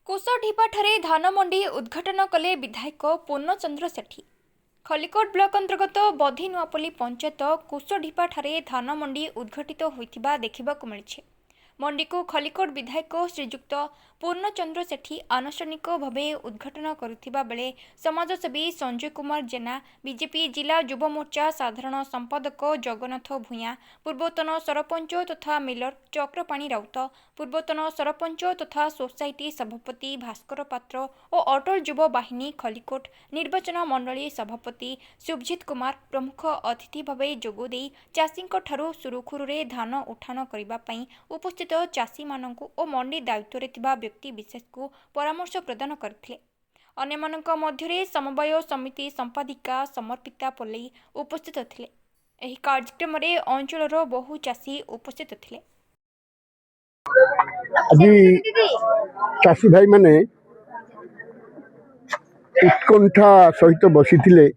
कुशढिपाठारे धानमंडी उद्घाटन कले विधायक पूर्णचंद्र सेठी। खलिकोट ब्लॉक अंतर्गत बधी नुआपल्ली पंचायत कुशढिपाठारे धानमंडी उद्घाटित होइथिबा देखिबाकु मिलिछि। मंडी को खलिकोट विधायक श्रीजुक्त पूर्णचंद्र सेठी आनुष्ठानिक भावे उद्घाटन करुथिबा बेले समाजसेवी संजय कुमार जेना, बीजेपी जिला युव मोर्चा साधारण संपादक जगन्नाथ भूया, पूर्वतन सरपंच तथा मिलर चक्रपाणी राउत, पूर्वतन सरपंच तथा सोसाइटी सभापति भास्कर पात्र और अटल युव बाहिनी खलिकोट निर्वाचन मंडली सभापति शुभजीत कुमार प्रमुख अतिथि भावे जोगदेई चाषींक ठारू सुरुखुरुरे धान उठाण करिबा पई उपस्थित चाषी मानंकु और मंडी दायित्व रे थिबा व्यक्ति विशेष को परामर्श प्रदान करथिले। अन्यमानंक मध्यरे समवाय समिति संपादिका समर्पिता पल्लई उपस्थित थिले। एही कार्यक्रम रे अंचलर बहु चाषी उपस्थित थिले। आज चाषी भाई माने उत्कंठा सहित बसी थिले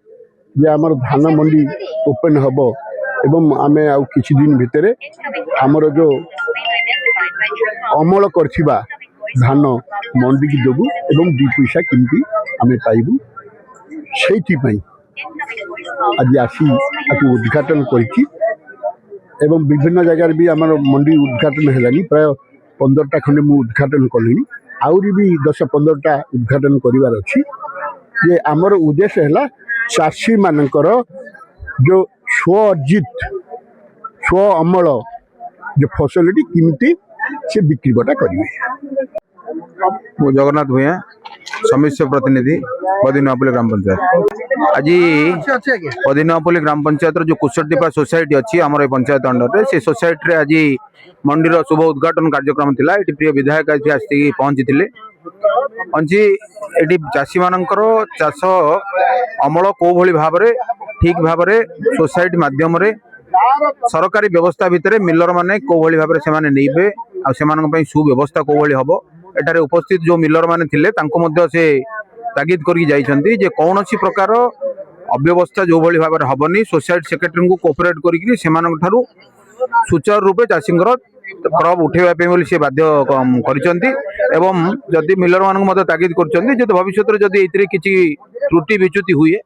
जे आमर धान मंडी ओपन हबो एवं आमे आउ किछि दिन भितरे आमर जो अमल करथिबा धान मंडी की देबू एवं दु पैसा किमती आमे पाइबू। सेठी पई आज आसी आकु उद्घाटन करछि एवं विभिन्न जगह भी आमर मंडी उद्घाटन हेलानी। प्राय 15टा खंडे मु उद्घाटन कलिनी, आउरी भी 10-15टा उद्घाटन करिवार अछि। ये आमर उद्देश्य है चाषी मानकर जो स्व अर्जित स्व अमल जो फसल किमती से बिक्री बटा करेंगे। मु जगन्नाथ भूया समिश्र प्रतिनिधि बदीनपल्ली ग्राम पंचायत। आज बदीनपल्ली ग्राम पंचायत जो कुशढिपा सोसाइटी अच्छी आम पंचायत अंडर से सोसाइटी आज मंडीर शुभ उद्घाटन कार्यक्रम थिला। एटी प्रिय विधायक आज आसिक पहुंची एटी चाषी मानकर चाष अमल को भली भाव ठीक भाव सोसाइटी माध्यम सरकारी व्यवस्था भितर मिलर माने को भली भाव से नईबे आ सुव्यवस्था को भली हम एटारे उपस्थित जो मिलर माने थिले तांको मध्य से तागिद करके जाइछन्ती जे कौनसी प्रकार अव्यवस्था जो भली भाव हबनी। सोसाइटी सेक्रेटरी को कोऑपरेट करके सेमानक सुचारू रूपे चाषींकर क्रब उठेवा से बाध्य करिसन्ती एवं जदि मिलर मानक मध्य तागिद करछन्ती जे भविष्य रे जदि एतिरे किछि त्रुटि विच्युति हुए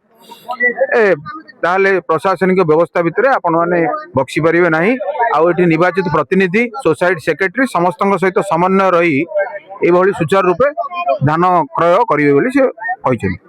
ताहले प्रशासनिक व्यवस्था भितर आपण माने बक्सी परिबे नाही। आउ एठी निर्वाचित प्रतिनिधि सोसाइटी सेक्रेटरी समस्त सहित समन्वय रही एभली सुचारू रूपे धान क्रय करिवे बोली से कहिसन्ती।